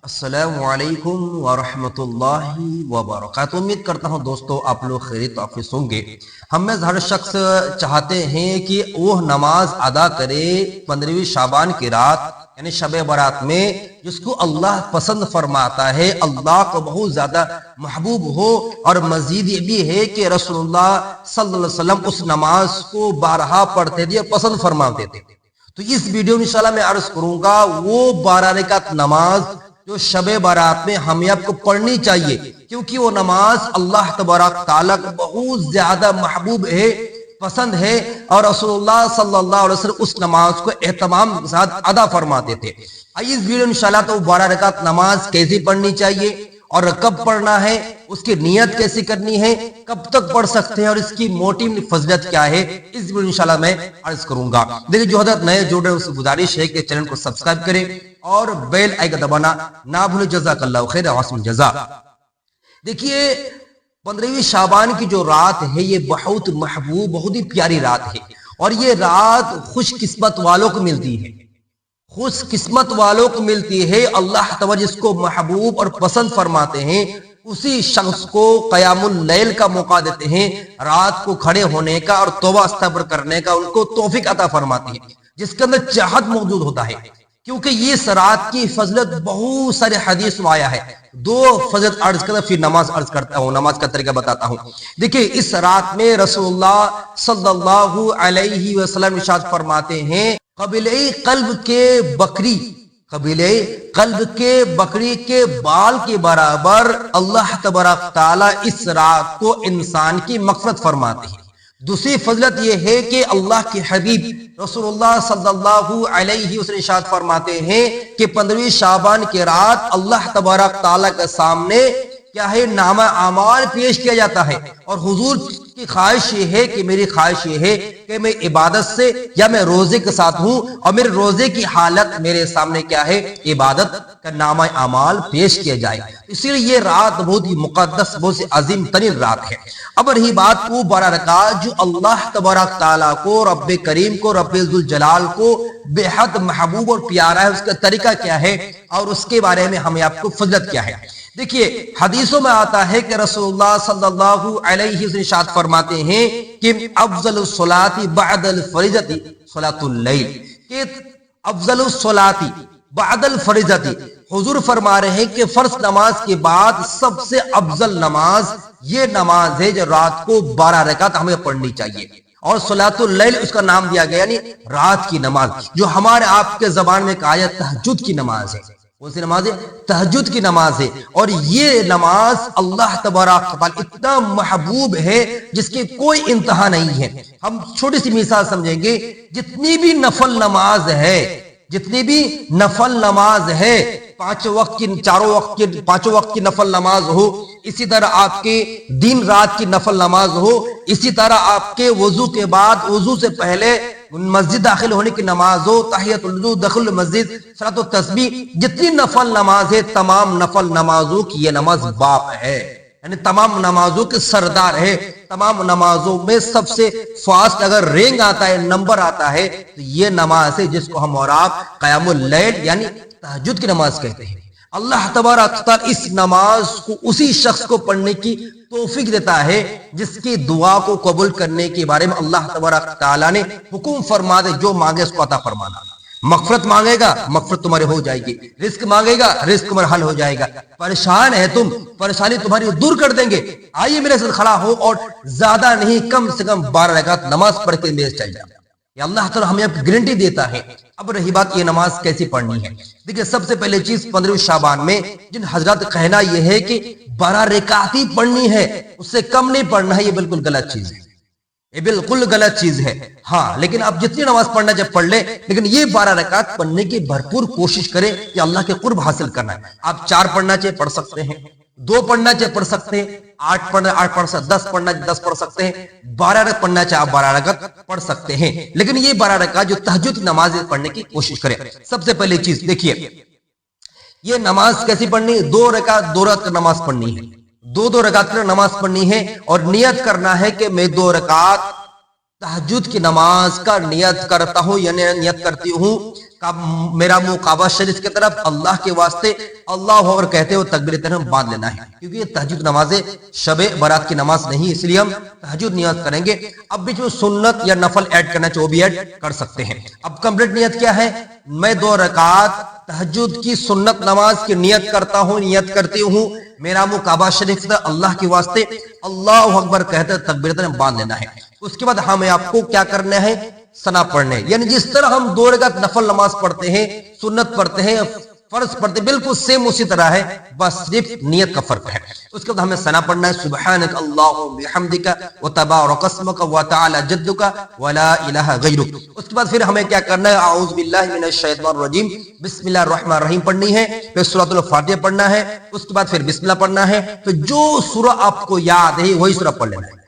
السلام علیکم ورحمۃ اللہ وبرکاتہ۔ امید کرتا ہوں دوستو آپ لوگ خیریت حافظ ہوں گے۔ ہم میں ہر شخص چاہتے ہیں کہ وہ نماز ادا کرے 15ویں شعبان کی رات یعنی شب برات میں، جس کو اللہ پسند فرماتا ہے، اللہ کو بہت زیادہ محبوب ہو، اور مزید یہ بھی ہے کہ رسول اللہ صلی اللہ علیہ وسلم اس نماز کو بارہا پڑھتے تھے، پسند فرماتے تھے۔ تو اس ویڈیو میں انشاءاللہ میں عرض کروں گا وہ 12 رکعت نماز جو شب برات میں ہمیں آپ کو پڑھنی چاہیے، کیونکہ وہ نماز اللہ تبارک تعالیٰ کو بہت زیادہ محبوب ہے، پسند ہے، اور رسول اللہ صلی اللہ علیہ وسلم اس نماز کو اہتمام کے ساتھ ادا فرماتے تھے۔ آئیے اس ویڈیو انشاءاللہ تو 12 رکعت نماز کیسے پڑھنی چاہیے اور کب پڑھنا ہے، اس کی نیت کیسے کرنی ہے، کب تک پڑھ سکتے ہیں، اور اس کی موٹی فضیلت کیا ہے، اس ویڈیو انشاءاللہ میں عرض کروں گا۔ دیکھیں جو حضرت نئے جڑ رہے ہیں اس سے گزارش ہے کہ چینل کو سبسکرائب کریں اور بیل آئیکن دبانا نہ بھولیں۔ جزاک اللہ خیر، حسن الجزا۔ دیکھیے 15ویں شعبان کی جو رات ہے یہ بہت محبوب، بہت ہی پیاری رات ہے، اور یہ رات خوش قسمت والوں کو ملتی ہے، خوش قسمت والوں کو ملتی ہے۔ اللہ تعالیٰ جس کو محبوب اور پسند فرماتے ہیں اسی شخص کو قیام اللیل کا موقع دیتے ہیں، رات کو کھڑے ہونے کا اور توبہ استغفار کرنے کا ان کو توفیق عطا فرماتے ہیں، جس کے اندر چاہت موجود ہوتا ہے، کیونکہ یہ اس رات کی فضلت بہت سارے حدیث میں آیا ہے۔ دو فضلت عرض کرتا پھر نماز عرض کرتا ہوں، نماز کا طریقہ بتاتا ہوں۔ دیکھیں اس رات میں رسول اللہ صلی اللہ علیہ وسلم ارشاد فرماتے ہیں، قبیلہ قلب کے بکری، قبیلہ قلب کے بکری کے بال کے برابر اللہ تبارک تعالیٰ اس رات کو انسان کی مغفرت فرماتے ہیں۔ دوسری فضلت یہ ہے کہ اللہ کے حبیب رسول اللہ صلی اللہ علیہ وسلم ارشاد فرماتے ہیں کہ 15ویں شعبان کی رات اللہ تبارک تعالیٰ کے سامنے کیا ہے، نامہ اعمال پیش کیا جاتا ہے، اور حضور کی خواہش یہ ہے کہ میری خواہش یہ ہے کہ میں عبادت سے یا میں روزے کے ساتھ ہوں، اور میرے روزے کی حالت میرے سامنے کیا ہے، عبادت کا نامہ اعمال پیش کیا جائے۔ اسی لیے یہ رات بہت ہی مقدس، بہت ہی عظیم ترین رات ہے۔ اب رہی بات وہ 12 رکعات جو اللہ تبارک تعالیٰ کو، رب کریم کو، رب ذوالجلال کو بے حد محبوب اور پیارا ہے، اس کا طریقہ کیا ہے اور اس کے بارے میں ہمیں آپ کو فضلت کیا ہے۔ دیکھیے حدیثوں میں آتا ہے کہ رسول اللہ صلی اللہ علیہ وسلم ارشاد فرماتے ہیں کہ افضل الصلاۃ بعد الفریضۃ صلاۃ اللیل، کہ افضل الصلاۃ بعد الفریضۃ، حضور فرما رہے ہیں کہ فرض نماز کے بعد سب سے افضل نماز یہ نماز ہے جو رات کو 12 رکعت ہمیں پڑھنی چاہیے، اور صلاۃ اللیل اس کا نام دیا گیا یعنی رات کی نماز، جو ہمارے آپ کے زبان میں کہا جاتا ہے تہجد کی نماز ہے۔ کون سی نماز ہے؟ تہجد کی نماز ہے، اور یہ نماز اللہ تبارک تعالیٰ اتنا محبوب ہے جس کی کوئی انتہا نہیں ہے۔ ہم چھوٹی سی مثال سمجھیں گے، جتنی بھی نفل نماز ہے، جتنی بھی نفل نماز ہے، پانچوں وقت کی نفل نماز ہو، اسی طرح آپ کے دن رات کی نفل نماز ہو، اسی طرح آپ کے وضو کے بعد، وضو سے پہلے مسجد داخل ہونے کی نماز ہو، تحیۃ الوضو، دخل مسجد، صلاۃ التسبیح، جتنی نفل نماز ہے تمام نفل نمازوں کی یہ نماز باپ ہے، یعنی تمام نمازوں کے سردار ہے۔ تمام نمازوں میں سب سے فاسٹ اگر رینک آتا ہے، نمبر آتا ہے، تو یہ نماز ہے جس کو ہم اور آپ قیام اللیل یعنی تہجد کی نماز کہتے ہیں۔ اللہ تبارک تعالیٰ اس نماز کو اسی شخص کو پڑھنے کی توفیق دیتا ہے جس کی دعا کو قبول کرنے کے بارے میں اللہ تبارک تعالیٰ نے حکم فرما دے، جو مانگے اس کو عطا فرمانا۔ مغفرت مانگے گا، مغفرت تمہارے ہو جائے گی، رزق مانگے گا، رزق تمہارا حل ہو جائے گا، پریشان ہے تم، پریشانی تمہاری دور کر دیں گے۔ آئیے میرے ساتھ کھڑا ہو اور زیادہ نہیں کم سے کم 12 رکعت نماز پڑھ کے میرے چل جائے، یہ اللہ تعالیٰ ہمیں گارنٹی دیتا ہے۔ اب رہی بات یہ نماز کیسی پڑھنی ہے، دیکھیں سب سے پہلے چیز 15ویں شعبان میں جن حضرات کا کہنا یہ ہے کہ 12 رکعت ہی پڑھنی ہے، اس سے کم نہیں پڑھنا ہے، یہ بالکل غلط چیز ہے، یہ بالکل غلط چیز ہے۔ ہاں لیکن آپ جتنی نماز پڑھنا جب پڑھ لیں، لیکن یہ 12 رکعت پڑھنے کی بھرپور کوشش کریں کہ اللہ کے قرب حاصل کرنا ہے۔ آپ 4 پڑھنا چاہے پڑھ سکتے ہیں، 2 پڑھنا چاہے پڑھ سکتے ہیں، 8 پڑھنا 8 پڑھ سکتے، 10 پڑھنا 10 پڑھ سکتے ہیں، 12 رکعت پڑھنا چاہے آپ 12 رکعت پڑھ سکتے ہیں، لیکن یہ 12 رکعت جو تہجد کی نماز پڑھنے کی کوشش کریں۔ سب سے پہلے چیز دیکھیے یہ نماز کیسی پڑھنی ہے، 2 رکعت 2 رکعت نماز پڑھنی ہے، 2 رکعت کی نماز پڑھنی ہے، اور نیت کرنا ہے کہ میں 2 رکعت تہجد کی نماز کا نیت کرتا ہوں، یعنی نیت کرتی ہوں میرا منہ کعبہ شریف کی طرف، اللہ کے واسطے اللہ اکبر کہتے ہوئے تکبیر تحریم باندھ لینا ہے، کیونکہ یہ تہجد نماز شب برات کی نماز نہیں، اس لیے ہم تہجد نیت کریں گے۔ اب بھی جو سنت یا نفل ایڈ کرنا چاہے وہ بھی ایڈ کر سکتے ہیں۔ اب کمپلیٹ نیت کیا ہے؟ میں 2 رکعت تہجد کی سنت نماز کی نیت کرتا ہوں، نیت کرتی ہوں، میرا منہ کعبہ شریف سے اللہ کے واسطے اللہ اکبر کہتے ہوئے تکبیر تحریم باندھ لینا ہے۔ اس کے بعد ہمیں آپ کو کیا کرنا ہے؟ ثنا پڑھنے، یعنی جس طرح ہم 2 رکعت نفل نماز پڑھتے ہیں، سنت پڑھتے ہیں، فرض پڑھتے ہیں، بالکل سیم اسی طرح ہے، بس صرف نیت کا فرق ہے۔ اس کے بعد ہمیں ثنا پڑھنا ہے، سبحانک اللہم بحمدک وتبارک اسمک وتعالی جدک ولا الہ غیرک۔ اس کے بعد پھر ہمیں کیا کرنا ہے؟ اعوذ باللہ من الشیطان الرجیم، بسم اللہ الرحمن الرحیم پڑھنی ہے، پھر سورۃ الفاتحہ پڑھنا ہے، اس کے بعد پھر بسم اللہ پڑھنا ہے۔ تو جو سورہ آپ کو یاد ہے وہی سورہ پڑھ لینا ہے۔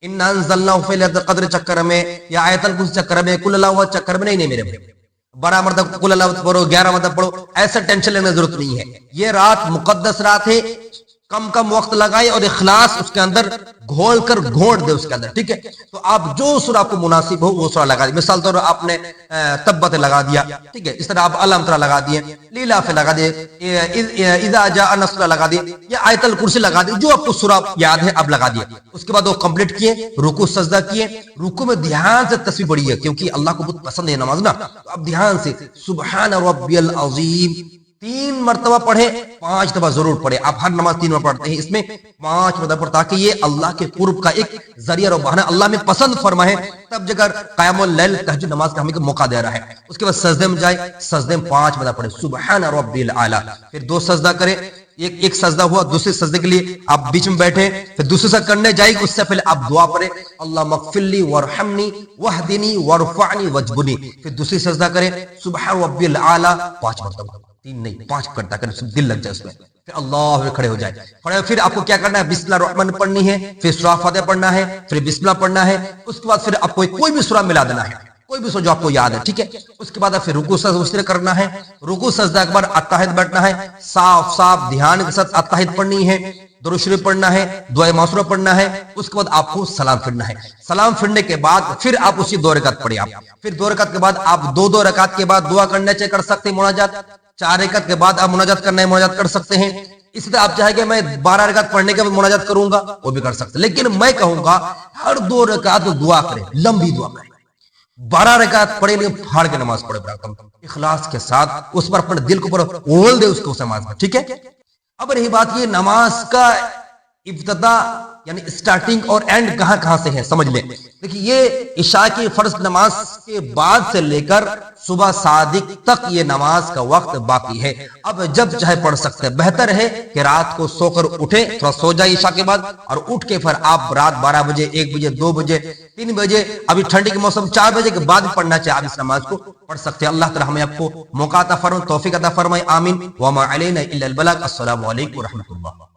اِنَّا أَنزَلْنَاهُ فِي لَيْلَةِ الْقَدْرِ چکر میں یا آیت الکرسی چکر میں، قل اللہ احد چکر میں نہیں میرے بھائی، 12 مرتبہ قل اللہ پڑھو، 11 مرتبہ پڑھو، ایسا ٹینشن لینے کی ضرورت نہیں ہے۔ یہ رات مقدس رات ہے، کم کم وقت لگائے اور اخلاص اس کے اندر گھول کر گھونٹ دے اس کے اندر، ٹھیک ہے؟ تو آپ جو سورہ آپ کو مناسب ہو وہ سورہ لگا دی، مثال طور آپ نے تبت لگا دیا، ٹھیک ہے؟ اس طرح آپ الحمد للہ لگا دیے، لیلاف لگا دیے، اذا جاء نصر لگا دیے، یا آیت الکرسی لگا دی، جو آپ کو سورہ یاد ہے آپ لگا دیے۔ اس کے بعد وہ کمپلیٹ کیے، رکوع سجدہ کیے، رکوع میں دھیان سے تسبیح پڑھی ہے، کیونکہ اللہ کو بہت پسند ہے نماز نا، تو اب دھیان سے سبحان ربی العظیم 3 مرتبہ پڑھیں، 5 دفعہ ضرور پڑھیں۔ آپ ہر نماز 3 مرتبہ پڑھتے ہیں، اس میں 5 مرتبہ پڑھیں، تاکہ یہ اللہ کے قرب کا ایک ذریعہ اور بہانہ اللہ میں پسند فرمائے، تب جگہ قیام اللیل تہجد نماز کا ہمیں موقع دے رہا ہے۔ اس کے بعد سجدے میں جائے، سجدے میں 5 مرتبہ پڑھیں سبحان ربی الاعلی، پھر 2 سجدہ کریں، ایک سجدہ ہوا، دوسرے سجدے کے لیے آپ بیچ میں بیٹھے، پھر دوسرے سجدہ کرنے جائے گی، اس سے پہلے آپ دعا پڑھیں اللہم اغفر لی وارحمنی واہدنی وارفعنی واجبرنی، پھر دوسری سجدہ کریں سبحان ربی الاعلی 5 مرتبہ، 3 نہیں 5 کرتا کریں، دل لگ جائے اس میں، پھر اللہ کھڑے ہو جائے، پھر آپ کو کیا کرنا ہے؟ بسم اللہ الرحمن پڑھنی ہے، پھر سورہ فاتحہ پڑھنا ہے، پھر بسم اللہ پڑھنا ہے، اس کے بعد پھر آپ کو کوئی بھی سورہ ملا دینا ہے، کوئی بھی سورہ جو آپ کو یاد ہے، ٹھیک ہے؟ اس کے بعد پھر رکوع سجدہ اس طرح کرنا ہے، رکوع سجدہ کے بعد اتحیات بیٹھنا ہے، صاف صاف دھیان کے ساتھ اتحیات پڑھنی ہے، درود شریف پڑھنا ہے، دعائے معصورہ پڑھنا ہے، اس کے بعد آپ کو سلام پھرنا ہے، سلام پھرنے کے بعد پھر آپ اسی 2 رکعت پڑھیں، آپ پھر 2 رکعت کے بعد آپ 2 رکعت کے بعد دعا کرنا چاہے کر سکتے ہیں، مناجات 4 رکعت کے بعد آپ مناجات کرنا ہے مناجات کر سکتے ہیں، اس طرح آپ چاہیں کہ میں 12 رکعت پڑھنے کے بعد مناجات کروں گا وہ بھی کر سکتے ہیں، لیکن میں کہوں گا ہر 2 رکعت دعا کریں، لمبی دعا کریں، 12 رکعت پڑھے لیکن پھاڑ کے نماز پڑھے، اخلاص کے ساتھ اس پر اپنے دل کو پر اول دے اس کو نماز میں، ٹھیک ہے؟ اب رہی بات یہ نماز کا ابتدا یعنی سٹارٹنگ اور اینڈ کہاں کہاں سے ہے، سمجھ لیں۔ دیکھیں یہ عشاء کی فرض نماز کے بعد سے لے کر صبح صادق تک یہ نماز کا وقت باقی ہے، اب جب چاہے پڑھ سکتے ہیں۔ بہتر ہے کہ رات کو سو کر اٹھے، تھوڑا سو جائے عشاء کے بعد، اور اٹھ کے پھر آپ رات 12 بجے 1 بجے 2 بجے 3 بجے ابھی ٹھنڈی کے موسم 4 بجے کے بعد پڑھنا چاہے آپ اس نماز کو پڑھ سکتے ہیں۔ اللہ تعالی ہمیں آپ کو موقع عطا فرمائے، توفیق عطا فرمائے، آمین۔ وما علینا الا البلاغ۔ السلام علیکم ورحمۃ اللہ۔